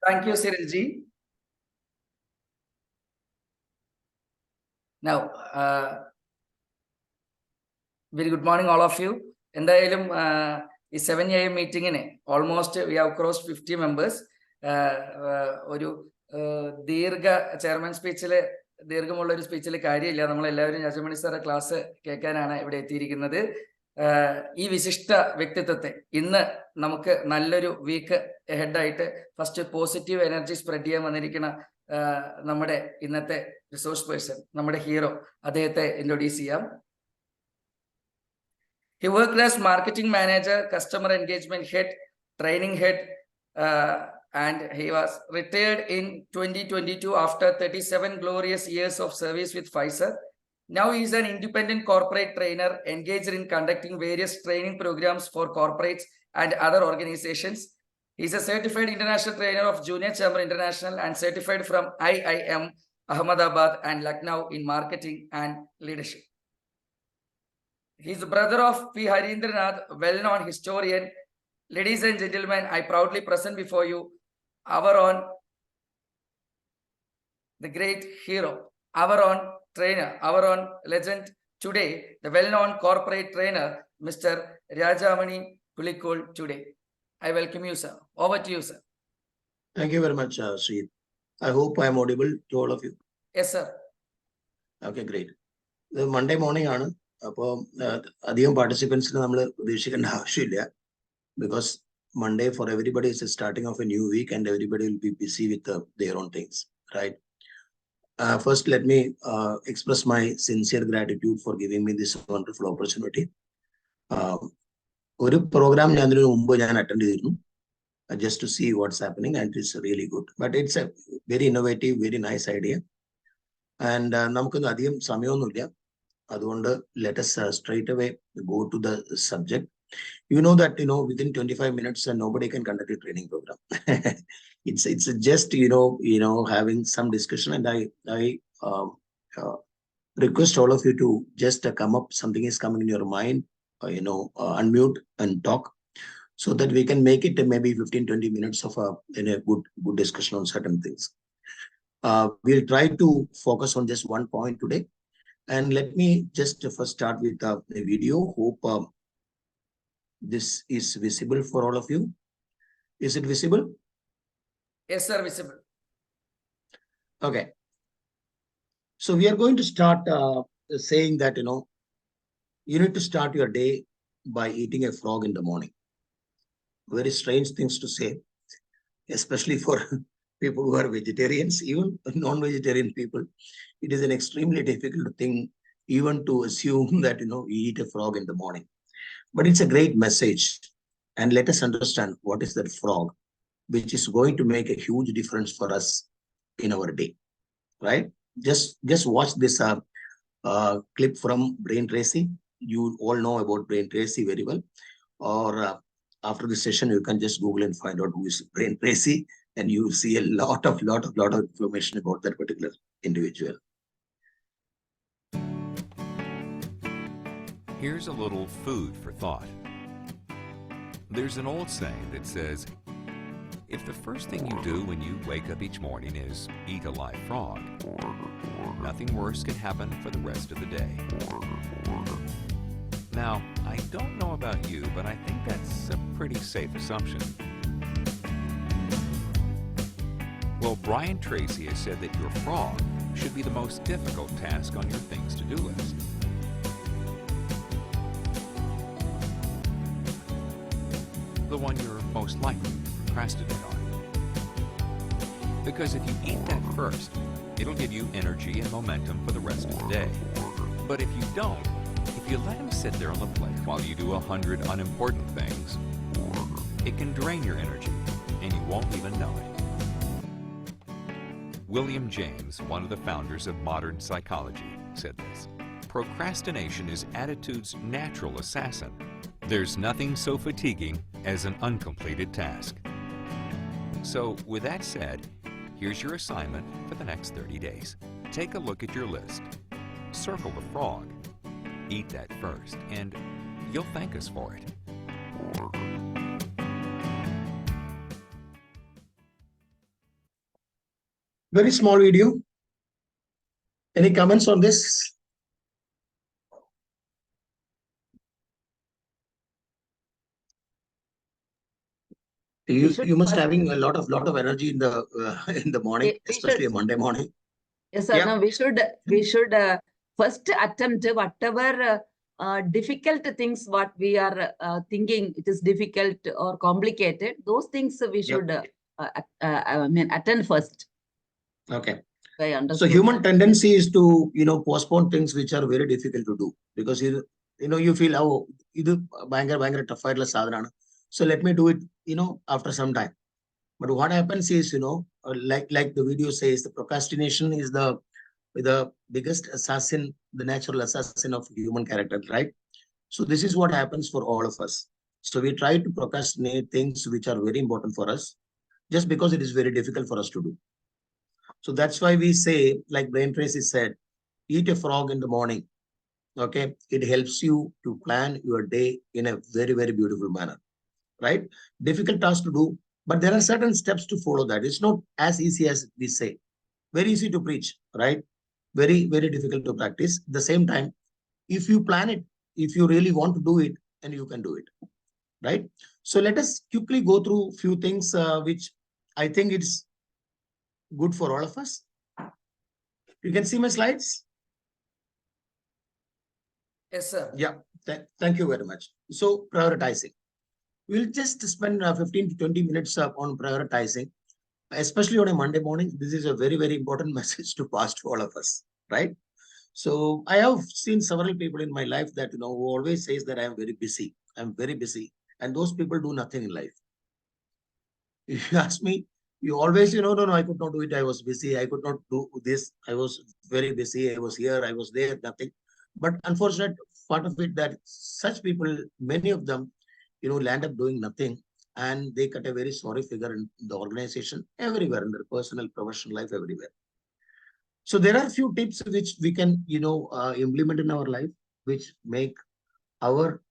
Thank you, Cyrilji. Now, very good morning, all of you. എന്തായാലും ഈ 7 AM മീറ്റിങ്ങിന് almost we have cross 50 members. ഒരു ദീർഘ chairman സ്പീച്ചിൽ ദീർഘമുള്ള ഒരു സ്പീച്ചിൽ കാര്യമില്ല. നമ്മളെല്ലാവരും രാജമണി സാറെ ക്ലാസ് കേൾക്കാനാണ് ഇവിടെ എത്തിയിരിക്കുന്നത്. ഈ വിശിഷ്ട വ്യക്തിത്വത്തെ ഇന്ന് നമുക്ക് നല്ലൊരു വീക്ക് ഹെഡായിട്ട് ഫസ്റ്റ് പോസിറ്റീവ് എനർജി സ്പ്രെഡ് ചെയ്യാൻ വന്നിരിക്കുന്ന നമ്മുടെ ഇന്നത്തെ റിസോഴ്സ് പേഴ്സൺ, നമ്മുടെ ഹീറോ, അദ്ദേഹത്തെ ഇൻട്രൊഡ്യൂസ് ചെയ്യാം. He worked as marketing manager, customer engagement head, training head, and he was retired in 2022 after 37 glorious years of service with Pfizer. Now he is an independent corporate trainer engaged in conducting various training programs for corporates and other organizations. He is a certified international trainer of Junior Chamber International and certified from IIM Ahmedabad and Lucknow in marketing and leadership. He is the brother of P. Harindranath, well-known historian. Ladies and gentlemen, I proudly present before you our own, the great hero, our own trainer, our own legend today, the well-known corporate trainer, Mr. Raajaamani today. I welcome you, sir. Over to you, sir. Thank you very much, Sri. I hope I am audible to all of you. Yes, sir. Okay, great. The Monday morning ആണ്. അപ്പോൾ അധികം പാർട്ടിസിപ്പൻസിന് നമ്മൾ പ്രതീക്ഷിക്കേണ്ട ആവശ്യമില്ല. Because Monday for everybody is a starting of a new week and everybody will be busy with their own things, right? First, let me express my sincere gratitude for giving me this wonderful opportunity. ഒരു programme ഞാൻ ഇതിനു മുമ്പ് attend ചെയ്തിരുന്നു, just to see what's happening, and it's really good. But it's a very innovative, very nice idea. And നമുക്കൊന്നും അധികം സമയമൊന്നുമില്ല. അതുകൊണ്ട് let us straight away go to the subject. You know that within 25 minutes nobody can conduct a training program. it's just having some discussion, and I request all of you to just come up. Something is coming in your mind, unmute and talk, so that we can make it maybe 15-20 minutes of a good discussion on certain things. We'll try to focus on just one point today. And let me just first start with the video. Hope this is visible for all of you. Is it visible? Yes, sir, visible. Okay. So we are going to start saying that, you need to start your day by eating a frog in the morning. Very strange things to say, especially for people who are vegetarians, even non-vegetarian people. It is an extremely difficult thing even to assume that, you eat a frog in the morning. But it's a great message. And let us understand what is that frog, which is going to make a huge difference for us in our day, right? Just watch this clip from Brain Tracy. You all know about Brain Tracy very well. Or after this session, you can just Google and find out who is Brain Tracy, and you will see a lot of information about that particular individual. Here's a little food for thought. There's an old saying that says, if the first thing you do when you wake up each morning is eat a live frog, nothing worse can happen for the rest of the day. Now, I don't know about you, but I think that's a pretty safe assumption. Well, Brian Tracy has said that your frog should be the most difficult task on your things to do list. The one you're most likely to procrastinate on. Because if you eat that first, it'll give you energy and momentum for the rest of the day. But if you don't, if you let him sit there on the plate while you do 100 unimportant things, it can drain your energy, and you won't even know it. William James, one of the founders of modern psychology, said this: procrastination is attitude's natural assassin. There's nothing so fatiguing as an uncompleted task. So, with that said, here's your assignment for the next 30 days. Take a look at your list. Circle the frog. Eat that first, and you'll thank us for it. Very small video. Any comments on this? You must having a lot of energy in the morning, especially a Monday morning. Yes, sir. Yeah. No, we should first attempt whatever difficult things what we are thinking it is difficult or complicated. Those things we should attend first. Okay. I So understood. human tendency is to postpone things which are very difficult to do because you feel idu bhayangara tough aayittulla sadhanana. So let me do it after some time. But what happens is like the video says, the procrastination is the biggest assassin, the natural assassin of human character, right? So this is what happens for all of us. So we try to procrastinate things which are very important for us just because it is very difficult for us to do. So that's why we say, like Brain Tracy said, eat a frog in the morning. Okay. It helps you to plan your day in a very, very beautiful manner, right? Difficult task to do, but there are certain steps to follow that. It's not as easy as we say. Very easy to preach, right? Very, very difficult to practice. At the same time, if you plan it, if you really want to do it, and you can do it, right? So let us quickly go through a few things which I think it's good for all of us. You can see my slides? Yes, sir. Yeah, thank you very much. So prioritizing. We'll just spend 15 to 20 minutes on prioritizing, especially on a Monday morning. This is a very, very important message to pass to all of us, right? So I have seen several people in my life that, who always says that I am very busy. I'm very busy. And those people do nothing in life. If you ask me, you always, no, I could not do it. I was busy. I could not do this. I was very busy. I was here. I was there, nothing. But unfortunate part of it that such people, many of them, land up doing nothing. And they cut a very sorry figure in the organization, everywhere, in their personal, professional life, everywhere. So there are a few tips which we can, implement in our life, which make our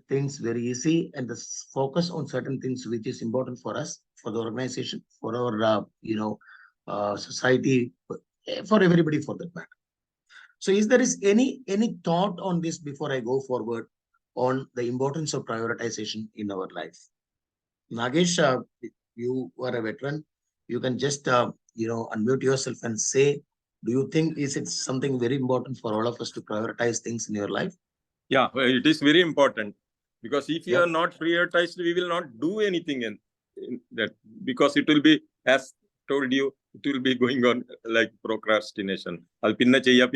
things very easy and the focus on certain things which is important for us, for the organization, for our, society, for everybody for that matter. So is there any thought on this before I go forward on the importance of prioritization in our life? Nagesh, you are a veteran. You can just, unmute yourself and say, do you think is it something very important for all of us to prioritize things in your life? Yeah, it is very important because if you Yeah. are not prioritized, we will not do anything in that because it will be, as told you, it will be going on like procrastination. Al pinna cheya.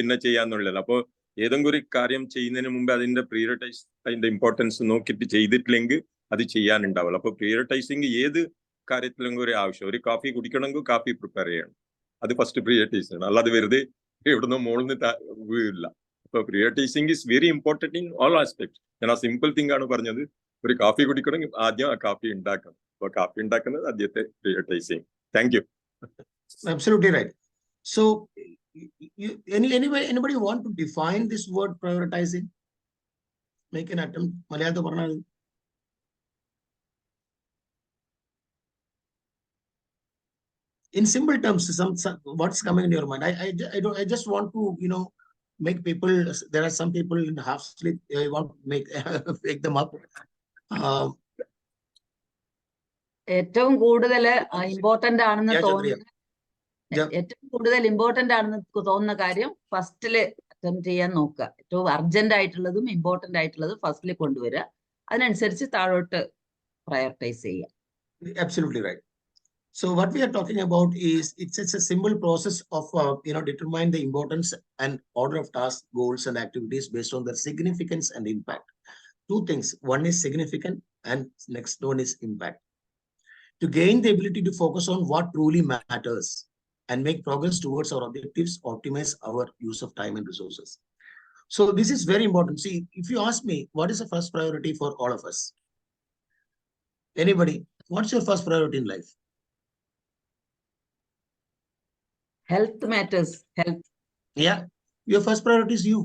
Apo ഏതെങ്കിലും ഒരു കാര്യം ചെയ്യുന്നതിന് മുമ്പ് അതിന്റെ prioritise അതിന്റെ importance നോക്കിയിട്ട് ചെയ്തിട്ടില്ലെങ്കിൽ അത് ചെയ്യാനുണ്ടാവില്ല. അപ്പൊ പ്രിയോറിറ്റൈസിങ് ഏത് കാര്യത്തിലും ഒരു ആവശ്യം. ഒരു കാഫി കുടിക്കണമെങ്കിൽ കാഫി പ്രിപ്പയർ ചെയ്യണം. അത് ഫസ്റ്റ് പ്രിയോറിറ്റൈസ് ചെയ്യണം. അല്ലാതെ വെറുതെ എവിടുന്നോ മുകളിൽ വീഴില്ല. അപ്പൊ prioritising is very important in all aspect. ഞാൻ ആ സിമ്പിൾ തിങ് ആണ് പറഞ്ഞത്. ഒരു കാഫി കുടിക്കണമെങ്കിൽ ആദ്യം ആ കാഫി ഉണ്ടാക്കണം. അപ്പൊ കാഫി ഉണ്ടാക്കുന്നത് ആദ്യത്തെ prioritising. Thank you. Absolutely right. So anybody want to define this word prioritizing? Make an attempt. Malayalam പറഞ്ഞാൽ in simple terms, some what's coming in your mind. I just want to make people. There are some people in half sleep. I want to wake them up. ഏറ്റവും കൂടുതൽ important ആണെന്ന് Yeah, തോന്നുന്ന Yeah. ഏറ്റവും കൂടുതൽ important ആണെന്ന് തോന്നുന്ന കാര്യം ഫസ്റ്റില് അറ്റംപ്റ്റ് ചെയ്യാൻ നോക്കുക. ഏറ്റവും അർജന്റ് ആയിട്ടുള്ളതും ഇമ്പോർട്ടന്റ് ആയിട്ടുള്ളതും ഫസ്റ്റിൽ കൊണ്ടുവരിക. അതിനനുസരിച്ച് താഴോട്ട് പ്രയോറിറ്റൈസ് ചെയ്യുക. Absolutely right. So what we are talking about is it's a simple process of determine the importance and order of tasks, goals, and activities based on their significance and impact. Two things. One is significant, and next one is impact. To gain the ability to focus on what truly matters and make progress towards our objectives, optimize our use of time and resources. So this is very important. See, if you ask me, what is the first priority for all of us? Anybody, what's your first priority in life? Health matters. Health. Yeah, your first priority is you.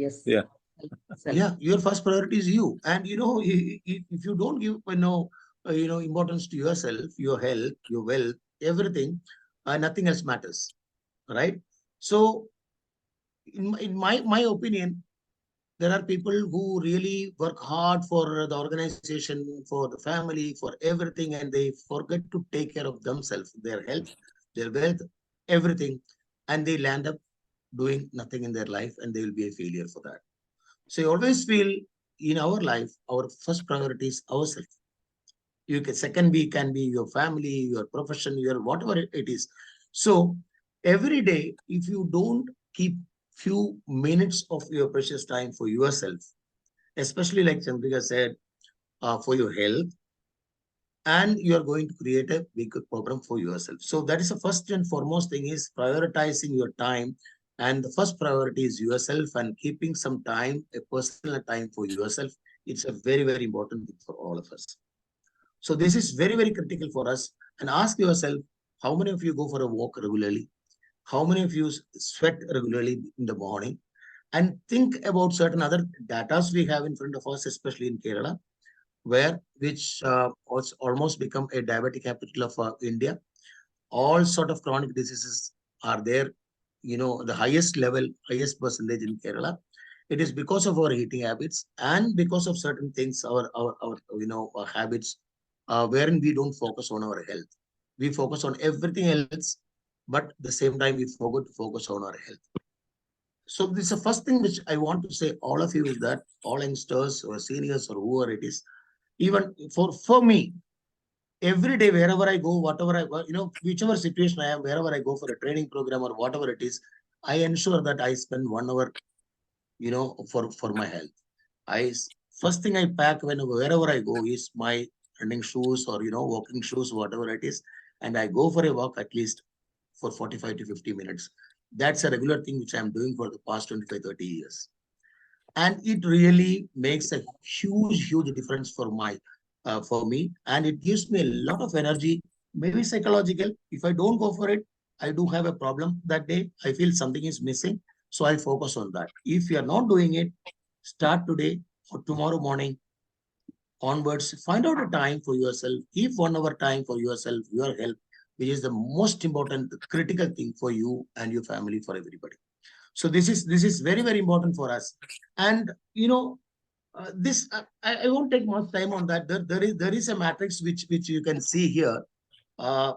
Yes. Yeah. Yeah, your first priority is you. And if you don't give importance to yourself, your health, your wealth, everything, nothing else matters, right? So in my opinion, there are people who really work hard for the organization, for the family, for everything, and they forget to take care of themselves, their health, their wealth, everything, and they land up doing nothing in their life, and they will be a failure for that. So I always feel in our life, our first priority is ourselves. You can, second be can be your family, your profession, your whatever it is. So every day, if you don't keep few minutes of your precious time for yourself, especially like Chandrika said, for your health, and you are going to create a big problem for yourself. So that is the first and foremost thing, is prioritizing your time. And the first priority is yourself, and keeping some time, a personal time for yourself. It's a very, very important thing for all of us. So this is very, very critical for us. And ask yourself, how many of you go for a walk regularly? How many of you sweat regularly in the morning? And think about certain other datas we have in front of us, especially in Kerala, which was almost become a diabetic capital of India. All sort of chronic diseases are there. You know, the highest level, highest percentage in Kerala. It is because of our eating habits and because of certain things, our habits, wherein we don't focus on our health. We focus on everything else, but at the same time we forget to focus on our health. So this is the first thing which I want to say all of you, is that all youngsters or seniors or whoever it is, even for me, every day, wherever I go, whatever whichever situation I am, wherever I go for a training program or whatever it is, I ensure that I spend 1 hour, for my health. First thing I pack wherever I go is my running shoes or, walking shoes, whatever it is. And I go for a walk at least for 45 to 50 minutes. That's a regular thing which I'm doing for the past 25, 30 years. And it really makes a huge difference for me, and it gives me a lot of energy, maybe psychological. If I don't go for it, I do have a problem that day. I feel something is missing, so I focus on that. If you are not doing it, start today or tomorrow morning onwards. Find out a time for yourself. Keep 1 hour time for yourself, your health, which is the most important, critical thing for you and your family, for everybody. So this is very, very important for us. And this I won't take much time on that. There is a matrix which you can see here.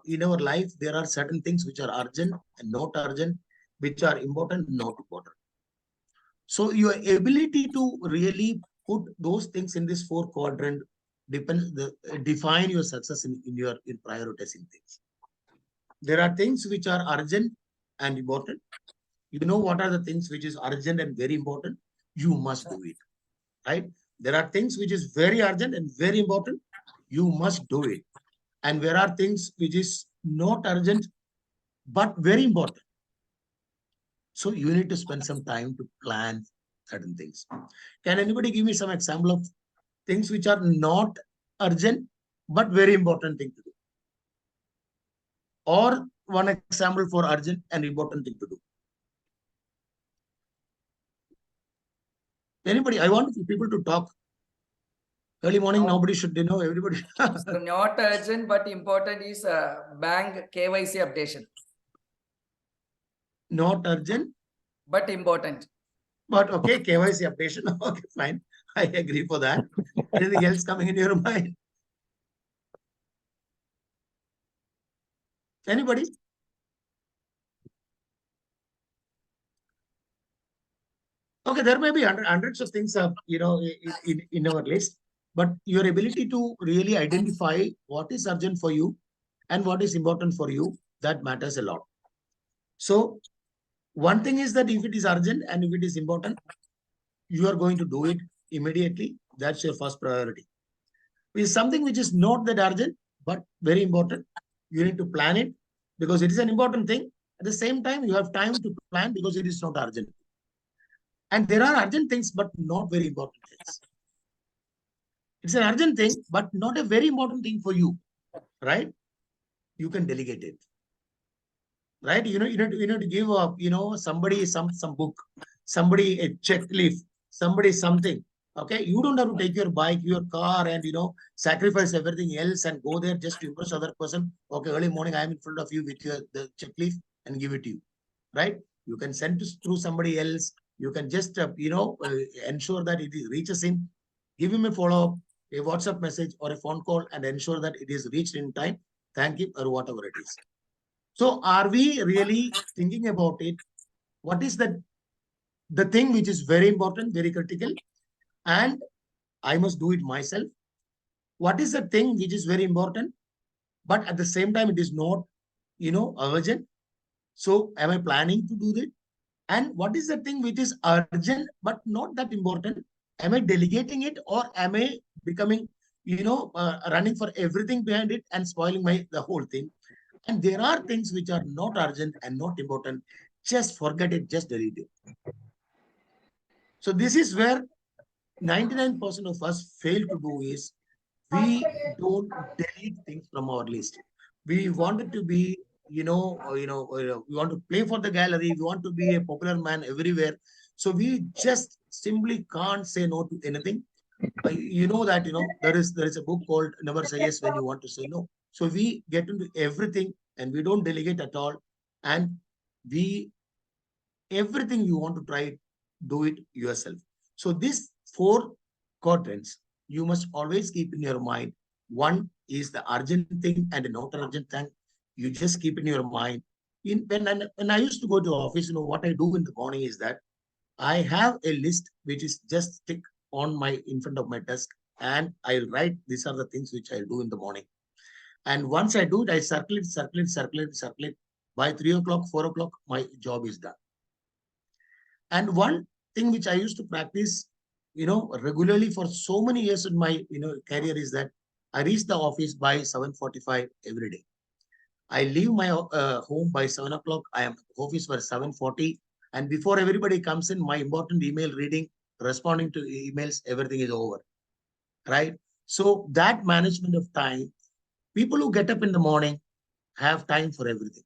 In our life, there are certain things which are urgent and not urgent, which are important, not important. So your ability to really put those things in this 4 quadrant define your success in prioritizing things. There are things which are urgent and important. You know what are the things which is urgent and very important? You must do it, right? There are things which is very urgent and very important. You must do it. And there are things which is not urgent, but very important. So you need to spend some time to plan certain things. Can anybody give me some example of things which are not urgent, but very important thing to do? Or one example for urgent and important thing to do? Anybody? I want people to talk. Early morning, nobody should know. Everybody. So not urgent but important is bank KYC updation. Not urgent, But important. but okay, KYC updation. Okay, fine. I agree for that. Anything else coming in your mind? Anybody? Okay, there may be hundreds of things, in our list, but your ability to really identify what is urgent for you and what is important for you, that matters a lot. So one thing is that if it is urgent and if it is important, you are going to do it immediately. That's your first priority. With something which is not that urgent, but very important, you need to plan it because it is an important thing. At the same time, you have time to plan because it is not urgent. And there are urgent things, but not very important things. It's an urgent thing, but not a very important thing for you, right? You can delegate it, right? You need to give up, somebody some book, somebody a checklist, somebody something. Okay, you don't have to take your bike, your car, and sacrifice everything else and go there just to impress other person. Okay, early morning I am in front of you with the checklist and give it to you, right? You can send to through somebody else. You can just ensure that it reaches him. Give him a follow up, a WhatsApp message or a phone call, and ensure that it is reached in time. Thank him or whatever it is. So, are we really thinking about it? What is the thing which is very important, very critical, and I must do it myself? What is the thing which is very important, but at the same time it is not, urgent? So am I planning to do that? And what is the thing which is urgent but not that important? Am I delegating it, or am I becoming, running for everything behind it and spoiling the whole thing? And there are things which are not urgent and not important. Just forget it, just delete it. So this is where 99% of us fail to do is we don't delete things from our list. We want it to be, we want to play for the gallery. We want to be a popular man everywhere. So we just simply can't say no to anything. You know that, there is a book called Never Say Yes When You Want to Say No. So we get into everything and we don't delegate at all. And we, everything you want to try, do it yourself. So these 4 quadrants, you must always keep in your mind. One is the urgent thing and the not urgent thing. You just keep in your mind. When I used to go to office, what I do in the morning is that I have a list which is just stick on my in front of my desk, and I'll write these are the things which I do in the morning. And once I do it, I circle it, circle it, circle it, circle it. By 3 o'clock, 4 o'clock, my job is done. And one thing which I used to practice, regularly for so many years in my, career is that I reach the office by 7:45 every day. I leave my home by 7 o'clock. I am office for 7:40. And before everybody comes in, my important email reading, responding to emails, everything is over, right? So that management of time, people who get up in the morning have time for everything.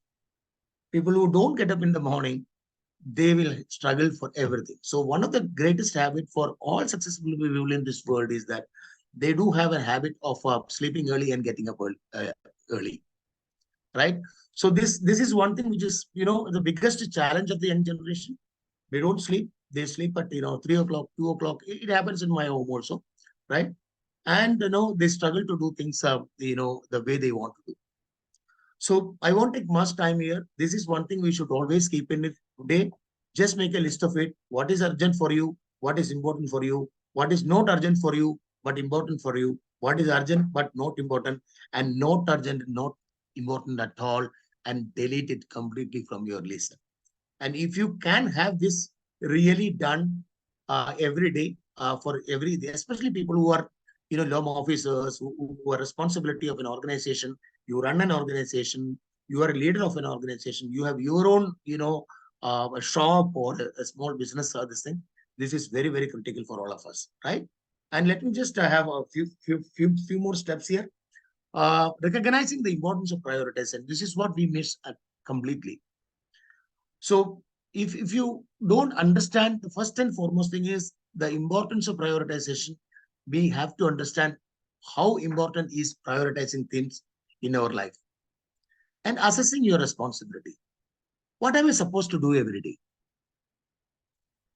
People who don't get up in the morning, they will struggle for everything. So one of the greatest habit for all successful people in this world is that they do have a habit of sleeping early and getting up early, right? So this is one thing which is, the biggest challenge of the young generation. They don't sleep. They sleep at 3 o'clock, 2 o'clock. It happens in my home also, right? And they struggle to do things the way they want to do. So I won't take much time here. This is one thing we should always keep in it today. Just make a list of it. What is urgent for you? What is important for you? What is not urgent for you, but important for you? What is urgent, but not important? And not urgent, not important at all. And delete it completely from your list. And if you can have this really done every day, for every day, especially people who are, loan officers who are responsibility of an organization, you run an organization, you are a leader of an organization, you have your own, a shop or a small business or this thing. This is very, very critical for all of us, right? And let me just have a few more steps here. Recognizing the importance of prioritization. This is what we miss completely. So if you don't understand, the first and foremost thing is the importance of prioritization. We have to understand how important is prioritizing things in our life and assessing your responsibility. What am I supposed to do every day?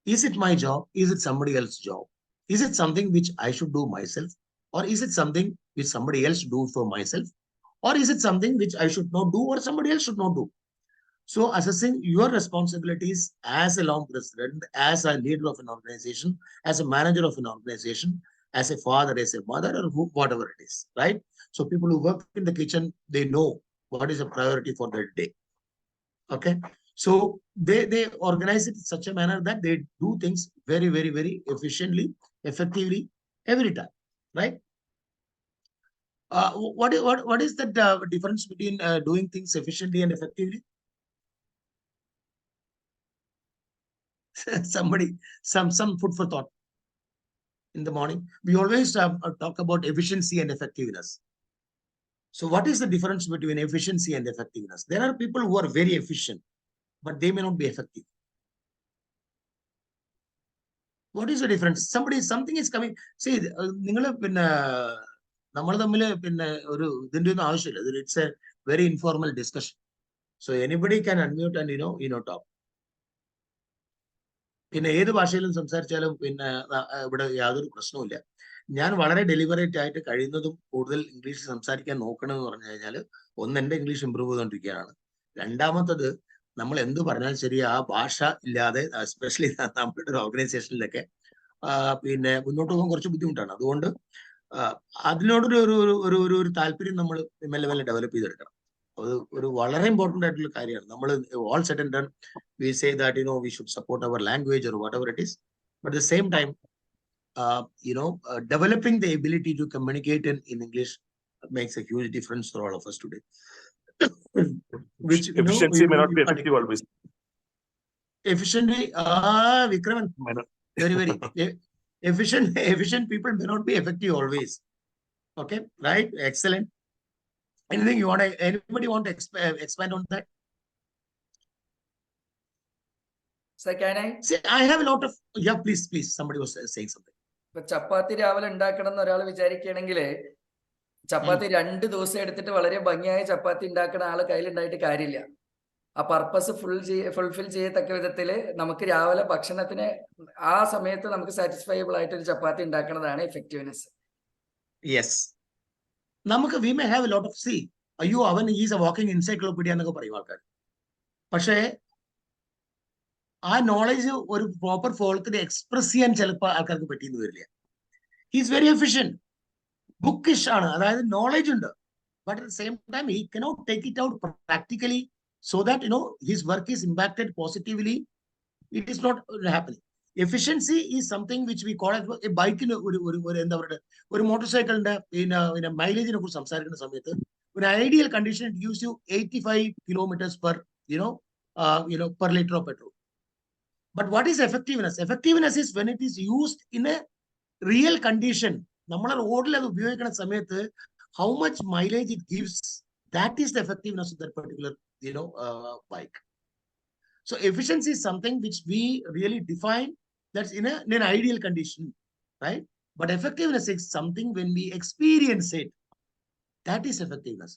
Is it my job? Is it somebody else's job? Is it something which I should do myself? Or is it something which somebody else do for myself? Or is it something which I should not do or somebody else should not do? So assessing your responsibilities as a long president, as a leader of an organization, as a manager of an organization, as a father, as a mother, or whatever it is, right? So people who work in the kitchen, they know what is a priority for their day. Okay. So they organize it in such a manner that they do things very, very, very efficiently, effectively, every time, right? What is the difference between doing things efficiently and effectively? Somebody, some food for thought in the morning. We always talk about efficiency and effectiveness. So what is the difference between efficiency and effectiveness? There are people who are very efficient, but they may not be effective. What is the difference? Something is coming. See, നിങ്ങൾ പിന്നെ നമ്മൾ തമ്മിൽ പിന്നെ ഒരു ഇതിന്റെ ഒന്നും ആവശ്യമില്ല. It's a very informal discussion. So anybody can unmute and talk. പിന്നെ ഏത് ഭാഷയിലും സംസാരിച്ചാലും പിന്നെ ഇവിടെ യാതൊരു പ്രശ്നവുമില്ല. ഞാൻ വളരെ ഡെലിബറേറ്റ് ആയിട്ട് കഴിയുന്നതും കൂടുതൽ ഇംഗ്ലീഷ് സംസാരിക്കാൻ നോക്കണമെന്ന് പറഞ്ഞു കഴിഞ്ഞാൽ ഒന്ന്, എന്റെ ഇംഗ്ലീഷ് ഇമ്പ്രൂവ് ചെയ്തുകൊണ്ടിരിക്കുകയാണ്. രണ്ടാമത്തത്, നമ്മൾ എന്ത് പറഞ്ഞാലും ശരി ആ ഭാഷ ഇല്ലാതെ, എസ്പെഷ്യലി നമ്മുടെ ഒരു ഓർഗനൈസേഷനിലൊക്കെ പിന്നെ മുന്നോട്ട് പോകാൻ കുറച്ച് ബുദ്ധിമുട്ടാണ്. അതുകൊണ്ട് അതിനോടൊരു ഒരു ഒരു ഒരു ഒരു താല്പര്യം നമ്മൾ മെല്ലെ മെല്ലെ ഡെവലപ്പ് ചെയ്തെടുക്കണം. അത് ഒരു വളരെ ഇമ്പോർട്ടന്റ് ആയിട്ടുള്ള കാര്യമാണ്. നമ്മൾ all said and done, we say that we should support our language or whatever it is, but at the same time developing the ability to communicate in English makes a huge difference for all of us today. Which efficiency may not be effective always. Efficiently, Vikraman, very efficient people may not be effective always. Okay, right? Excellent. Anything you want to, anybody want to expand on that? So can I? See, I have a lot of, yeah, please, somebody was saying something. ഇപ്പൊ ചപ്പാത്തി രാവിലെ ഉണ്ടാക്കണം എന്ന് ഒരാൾ വിചാരിക്കുകയാണെങ്കിൽ ചപ്പാത്തി 2 ദിവസം എടുത്തിട്ട് വളരെ ഭംഗിയായ ചപ്പാത്തി ഉണ്ടാക്കുന്ന ആള് കയ്യിലുണ്ടായിട്ട് കാര്യമില്ല. ആ പർപ്പസ് ഫുൾഫിൽ ചെയ്യത്തക്ക വിധത്തില് നമുക്ക് രാവിലെ ഭക്ഷണത്തിന് ആ സമയത്ത് നമുക്ക് സാറ്റിസ്ഫൈബിൾ ആയിട്ട് ഒരു ചപ്പാത്തി ഉണ്ടാക്കുന്നതാണ് എഫക്റ്റീവ്നെസ്. യെസ്, നമുക്ക് we may have a lot of അയ്യോ അവൻ ഈസ് എ വാക്കിംഗ് എൻസൈക്ലോപീഡിയ എന്നൊക്കെ പറയും ആൾക്കാർ. പക്ഷേ ആ നോളജ് ഒരു പ്രോപ്പർ ഫോളത്തിൽ എക്സ്പ്രസ് ചെയ്യാൻ ചിലപ്പോൾ ആൾക്കാർക്ക് പറ്റിയെന്ന് വരില്ല. ഹീസ് വെരി എഫിഷ്യന്റ്, ബുക്കിഷ് ആണ്, അതായത് നോളജ് ഉണ്ട്, but at the same time he cannot take it out practically so that his work is impacted positively. It is not happening. Efficiency is something which we call as a bike in ഒരു motorcycle in a mileage കുറിച്ച് സംസാരിക്കുന്ന സമയത്ത് ഒരു ideal condition it gives you 85 kilometers per per liter of petrol. But what is effectiveness? Effectiveness is when it is used in a real condition. നമ്മളെ റോഡിൽ അത് ഉപയോഗിക്കുന്ന സമയത്ത് how much mileage it gives, that is the effectiveness of that particular bike. So efficiency is something which we really define that's in an ideal condition, right? But effectiveness is something when we experience it, that is effectiveness.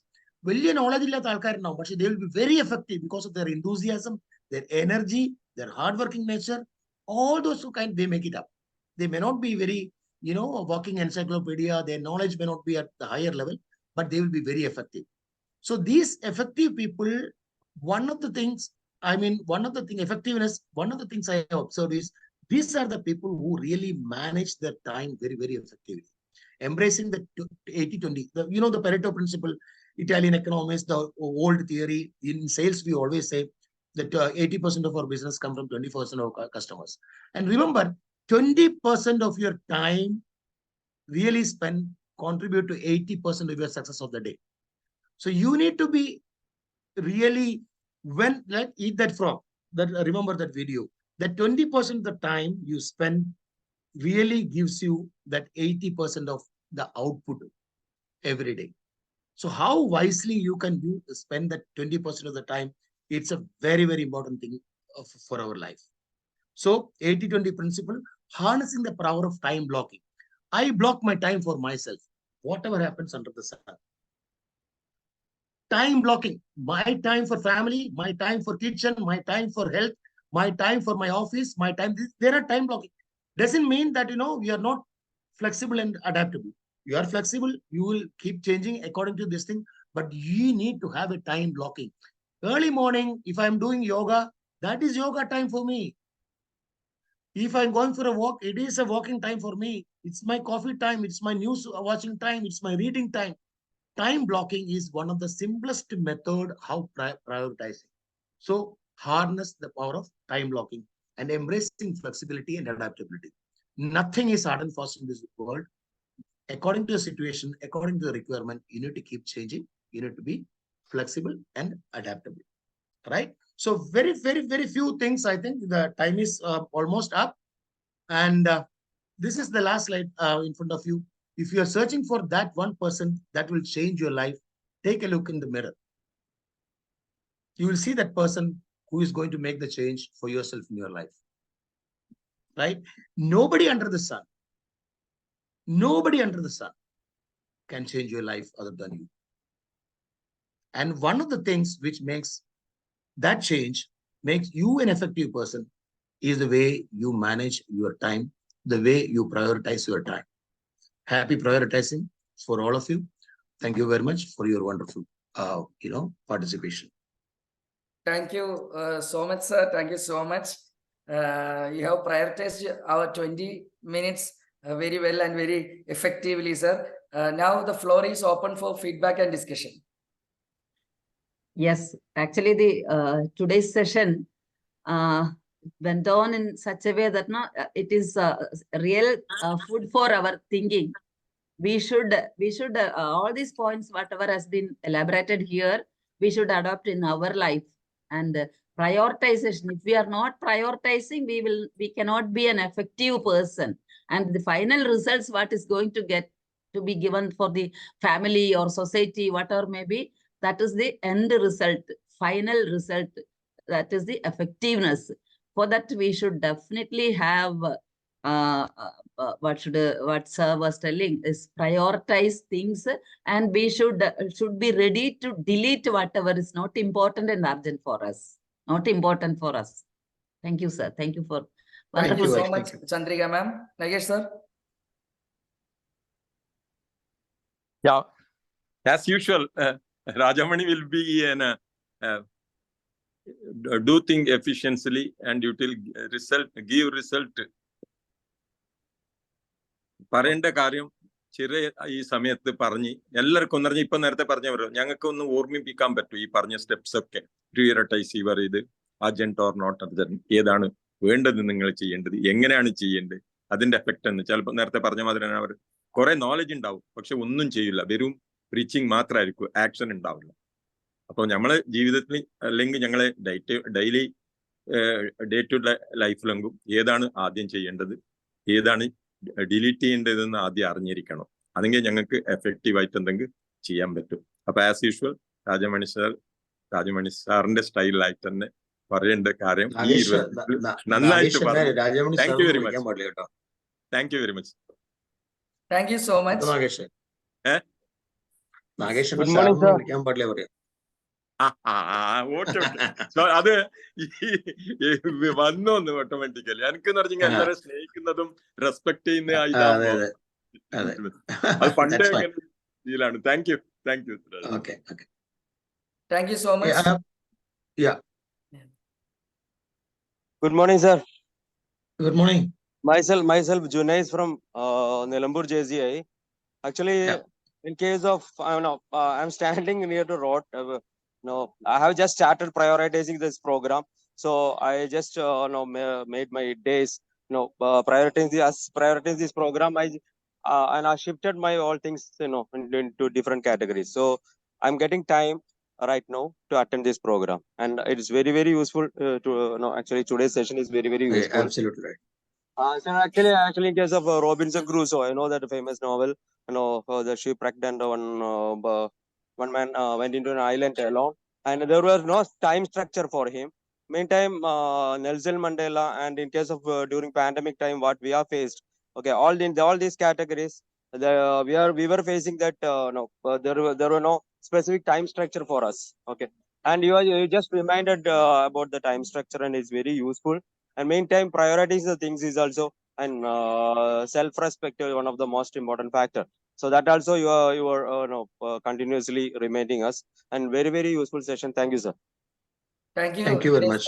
വലിയ knowledge ഇല്ലാത്ത ആൾക്കാരുണ്ടാവും, പക്ഷെ they will be very effective because of their enthusiasm, their energy, their hardworking nature, all those they make it up. They may not be very a walking encyclopedia, their knowledge may not be at the higher level, but they will be very effective. So these effective people, one of the things I have observed is these are the people who really manage their time very, very effectively. Embracing the 80-20, the Pareto principle, Italian economists, the old theory. In sales, we always say that 80% of our business come from 20% of our customers. And remember, 20% of your time really contribute to 80% of your success of the day. So you need to be really, eat that frog, remember that video, that 20% of the time you spend really gives you that 80% of the output every day. So how wisely you can spend that 20% of the time, it's a very, very important thing for our life. So 80-20 principle, harnessing the power of time blocking. I block my time for myself, whatever happens under the sun. Time blocking, my time for family, my time for kitchen, my time for health, my time for my office, my time. There are time blocking. Doesn't mean that we are not flexible and adaptable. You are flexible, you will keep changing according to this thing, but you need to have a time blocking. Early morning, if I'm doing yoga, that is yoga time for me. If I'm going for a walk, it is a walking time for me. It's my coffee time, it's my news watching time, it's my reading time. Time blocking is one of the simplest method how prioritizing. So harness the power of time blocking and embracing flexibility and adaptability. Nothing is hard and fast in this world. According to the situation, according to the requirement, you need to keep changing. You need to be flexible and adaptable, right? So very, very, very few things. I think the time is almost up. And this is the last slide in front of you. If you are searching for that one person that will change your life, take a look in the mirror. You will see that person who is going to make the change for yourself in your life. right? Nobody under the sun can change your life other than you. And one of the things which makes that change, makes you an effective person, is the way you manage your time, the way you prioritize your time. Happy prioritizing for all of you. Thank you very much for your wonderful, participation. Thank you so much, sir. Thank you so much. You have prioritized our 20 minutes very well and very effectively, sir. Now the floor is open for feedback and discussion. Yes, actually, the today's session went on in such a way that it is real food for our thinking. We should all these points, whatever has been elaborated here, we should adopt in our life. And prioritization, if we are not prioritizing, we cannot be an effective person. And the final results, what is going to get to be given for the family or society, whatever may be, that is the end result, final result, that is the effectiveness. For that, we should definitely have what sir was telling is prioritize things, and we should be ready to delete whatever is not important and urgent for us, not important for us. Thank you, sir. Thank you for Thank you so Thank much, Chandrika ma'am. Nagesh sir. Yeah, as usual, Raajaamani will be do things efficiently, and it will give result. പറയേണ്ട കാര്യം ചെറിയ ഈ സമയത്ത് പറഞ്ഞ് എല്ലാവർക്കും ഒന്ന് പറഞ്ഞ് ഇപ്പൊ നേരത്തെ പറഞ്ഞവരോ ഞങ്ങൾക്ക് ഒന്ന് ഓർമ്മിപ്പിക്കാൻ പറ്റും ഈ പറഞ്ഞ സ്റ്റെപ്സ് ഒക്കെ പ്രിയോറിറ്റൈസ് ചെയ്യുക, ഇത് അർജന്റ് ഓർ നോട്ട് അർജന്റ്, ഏതാണ് വേണ്ടത്, നിങ്ങൾ ചെയ്യേണ്ടത്, എങ്ങനെയാണ് ചെയ്യേണ്ടത്, അതിന്റെ എഫക്റ്റ് എന്ന്. ചിലപ്പോൾ നേരത്തെ പറഞ്ഞ മാതിരി അവർ കുറെ നോളജ് ഉണ്ടാവും, പക്ഷെ ഒന്നും ചെയ്യില്ല, വെറും റീച്ചിങ് മാത്രമായിരിക്കും, ആക്ഷൻ ഉണ്ടാവില്ല. അപ്പോൾ നമ്മളെ ജീവിതത്തിൽ അല്ലെങ്കിൽ ഞങ്ങളെ ഡെയിലി ഡേ ടു ലൈഫിലെങ്കും ഏതാണ് ആദ്യം ചെയ്യേണ്ടത്, ഏതാണ് ഡിലീറ്റ് ചെയ്യേണ്ടതെന്ന് ആദ്യം അറിഞ്ഞിരിക്കണം. അതെങ്കിൽ ഞങ്ങൾക്ക് എഫക്റ്റീവ് ആയിട്ട് എന്തെങ്കിലും ചെയ്യാൻ പറ്റും. അപ്പൊ ആസ് യൂഷ്വൽ രാജമണി സാറിന്റെ സ്റ്റൈലിലായിട്ട് തന്നെ പറയേണ്ട കാര്യം നന്നായിട്ട് പറഞ്ഞു. Thank you very much. Thank you very much. Thank you so much. അത് വന്നോന്ന് ഓട്ടോമാറ്റിക്കലി എനിക്കെന്ന് പറഞ്ഞാൽ എല്ലാവരും സ്നേഹിക്കുന്നതും റെസ്പെക്ട് ചെയ്യുന്ന അത് പണ്ടേ ഇതിലാണ്. Thank you. Thank you. Thank you so much. Good morning, sir. Good morning. Myself Junais from Nilambur JCI. Actually, in case of I'm standing near the road. I have just started prioritizing this program, so I just made my days prioritizing this program. And I shifted my all things into different categories. So I'm getting time right now to attend this program, and it is very, very useful to actually today's session is very, very useful. Absolutely right. So actually in case of Robinson Crusoe, I know that famous novel, the shipwrecked and one man went into an island alone, and there was no time structure for him. Meantime, Nelson Mandela, and in case of during pandemic time, what we are faced, okay, all these categories, we were facing that there were no specific time structure for us. Okay, and you just reminded about the time structure, and it's very useful. And meantime, priorities the things is also, and self-respect is one of the most important factor. So that also you are continuously reminding us, and very, very useful session. Thank you, sir. Thank you. Thank you very much.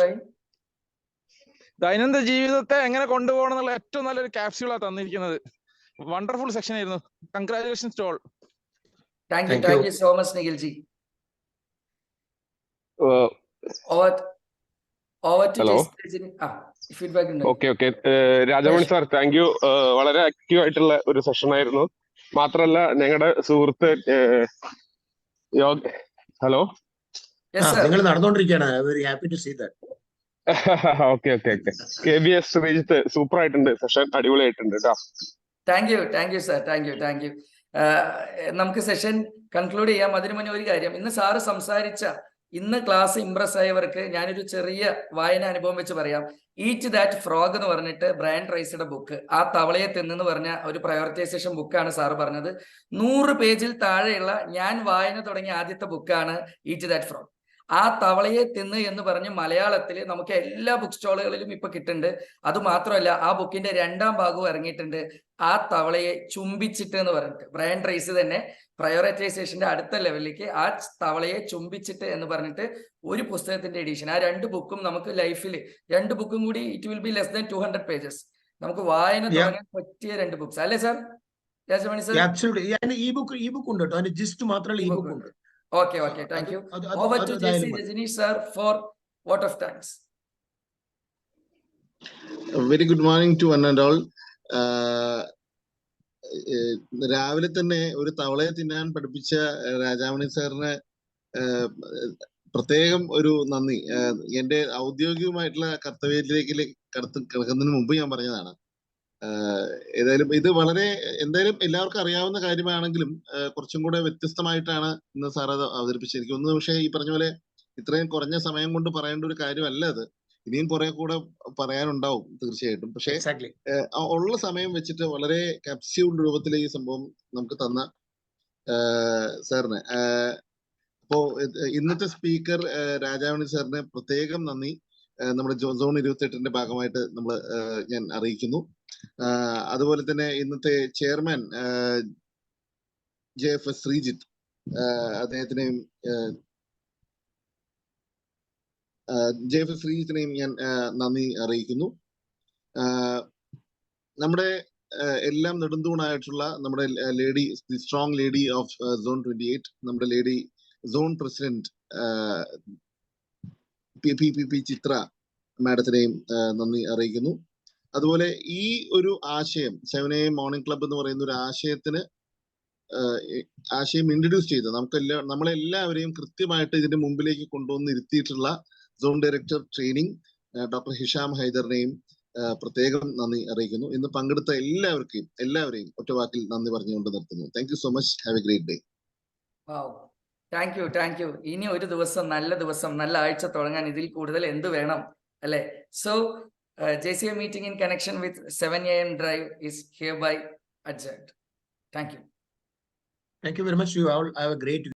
ദൈനംദിന ജീവിതത്തെ എങ്ങനെ കൊണ്ടുപോകണം എന്നുള്ള ഏറ്റവും നല്ലൊരു ക്യാപ്സ്യൂളാണ് തന്നിരിക്കുന്നത്. Wonderful section ആയിരുന്നു. Congratulations to all. Thank you so much, Nikhil ji. Over to feedback. Okay Rajamani sir, thank you. വളരെ ആക്റ്റീവ് ആയിട്ടുള്ള ഒരു സെഷൻ ആയിരുന്നു. മാത്രല്ല ഞങ്ങളുടെ സുഹൃത്ത് ഹലോ നിങ്ങൾ നടന്നുകൊണ്ടിരിക്കുകയാണ്. Very happy to see that. Okay KBS Sreejith, super ആയിട്ടുണ്ട് സെഷൻ, അടിപൊളിയായിട്ടുണ്ട് കേട്ടോ. Thank you sir. Thank you. നമുക്ക് സെഷൻ കൺക്ലൂഡ് ചെയ്യാം. അതിനു മുന്നേ ഒരു കാര്യം, ഇന്ന് സാറ് സംസാരിച്ച ഇന്ന് ക്ലാസ് ഇംപ്രസ് ആയവർക്ക് ഞാനൊരു ചെറിയ വായന അനുഭവം വെച്ച് പറയാം. ഈറ്റ് ദാറ്റ് ഫ്രോഗ് എന്ന് പറഞ്ഞിട്ട് ബ്രയൻ ട്രേസിയുടെ ബുക്ക്, ആ തവളയെ തിന്നെന്ന് പറഞ്ഞ ഒരു പ്രയോറിറ്റൈസേഷൻ ബുക്കാണ് സാറ് പറഞ്ഞത്. 100 പേജിൽ താഴെയുള്ള ഞാൻ വായന തുടങ്ങിയ ആദ്യത്തെ ബുക്കാണ് ഈറ്റ് ദാറ്റ് ഫ്രോഗ്. ആ തവളയെ തിന്ന് എന്ന് പറഞ്ഞ് മലയാളത്തിൽ നമുക്ക് എല്ലാ ബുക്ക് സ്റ്റോളുകളിലും ഇപ്പൊ കിട്ടുന്നുണ്ട്. അത് മാത്രമല്ല, ആ ബുക്കിന്റെ 2ാം ഭാഗവും ഇറങ്ങിയിട്ടുണ്ട്, ആ തവളയെ ചുംബിച്ചിട്ട് എന്ന് പറഞ്ഞിട്ട്. ബ്രയൻ ട്രേസി തന്നെ പ്രയോറിറ്റൈസേഷന്റെ അടുത്ത ലെവലിലേക്ക് ആ തവളയെ ചുംബിച്ചിട്ട് എന്ന് പറഞ്ഞിട്ട് ഒരു പുസ്തകത്തിന്റെ എഡിഷൻ. ആ 2 ബുക്കും നമുക്ക് ലൈഫിൽ 2 ബുക്കും കൂടി it will be less than 200 pages. നമുക്ക് വായന തുടങ്ങാൻ പറ്റിയ 2 ബുക്സ് അല്ലേ സാർ? രാജമണി സർ, ഈ ബുക്ക് ഉണ്ട് കേട്ടോ, അതിന്റെ ജിസ്റ്റ് മാത്രമല്ല ഈ ബുക്ക് ഉണ്ട്. Okay, thank you. Over to JC Rajneesh sir for vote of thanks. Very good morning to one and all. രാവിലെ തന്നെ ഒരു തവളയെ തിന്നാൻ പഠിപ്പിച്ച രാജാമണി സാറിന് പ്രത്യേകം ഒരു നന്ദി. എന്റെ ഔദ്യോഗികമായിട്ടുള്ള കർത്തവ്യത്തിലേക്ക് കിടക്കുന്നതിന് മുമ്പ് ഞാൻ പറഞ്ഞതാണ്. ഏതായാലും ഇത് എന്തായാലും എല്ലാവർക്കും അറിയാവുന്ന കാര്യമാണെങ്കിലും കുറച്ചും കൂടെ വ്യത്യസ്തമായിട്ടാണ് ഇന്ന് സാർ അത് അവതരിപ്പിച്ചിരിക്കുന്നത്. പക്ഷേ ഈ പറഞ്ഞ പോലെ ഇത്രയും കുറഞ്ഞ സമയം കൊണ്ട് പറയേണ്ട ഒരു കാര്യമല്ല അത്. ഇനിയും കുറെ കൂടെ പറയാനുണ്ടാവും തീർച്ചയായിട്ടും. പക്ഷേ ഉള്ള സമയം വെച്ചിട്ട് വളരെ കാപ്സ്യൂൾ രൂപത്തിൽ ഈ സംഭവം നമുക്ക് തന്ന സാറിന്, അപ്പോ ഇന്നത്തെ സ്പീക്കർ രാജാമണി സാറിന് പ്രത്യേകം നന്ദി നമ്മുടെ സോൺ 28ന്റെ ഭാഗമായിട്ട് ഞാൻ അറിയിക്കുന്നു. അതുപോലെ തന്നെ ഇന്നത്തെ ചെയർമാൻ JFS ശ്രീജിത്ത്, അദ്ദേഹത്തിനെയും JFS ശ്രീജിത്തിനെയും ഞാൻ നന്ദി അറിയിക്കുന്നു. നമ്മുടെ എല്ലാം നെടുന്തൂണായിട്ടുള്ള നമ്മുടെ lady, strong lady of zone 28, നമ്മുടെ ലേഡി സോൺ പ്രസിഡന്റ് പി ചിത്ര മാഡത്തിനെയും നന്ദി അറിയിക്കുന്നു. അതുപോലെ ഈ ഒരു ആശയം 7 AM മോർണിംഗ് ക്ലബ് എന്ന് പറയുന്ന ഒരു ആശയം ഇൻട്രൊഡ്യൂസ് ചെയ്ത് നമ്മളെല്ലാവരെയും കൃത്യമായിട്ട് ഇതിന്റെ മുമ്പിലേക്ക് കൊണ്ടുവന്ന് ഇരുത്തിയിട്ടുള്ള zone director training doctor Hisham ഹൈദറിനെയും പ്രത്യേകം നന്ദി അറിയിക്കുന്നു. ഇന്ന് പങ്കെടുത്ത എല്ലാവരെയും ഒറ്റവാക്കിൽ നന്ദി പറഞ്ഞുകൊണ്ട് നിർത്തുന്നു. Thank you so much. Have A great day. Thank you. ഇനി ഒരു ദിവസം, നല്ല ആഴ്ച തുടങ്ങാൻ ഇതിൽ കൂടുതൽ എന്ത് വേണം അല്ലെ? So JCA meeting in connection with 7 AM drive is hereby adjourned. Thank you. Thank you very much. You all have a great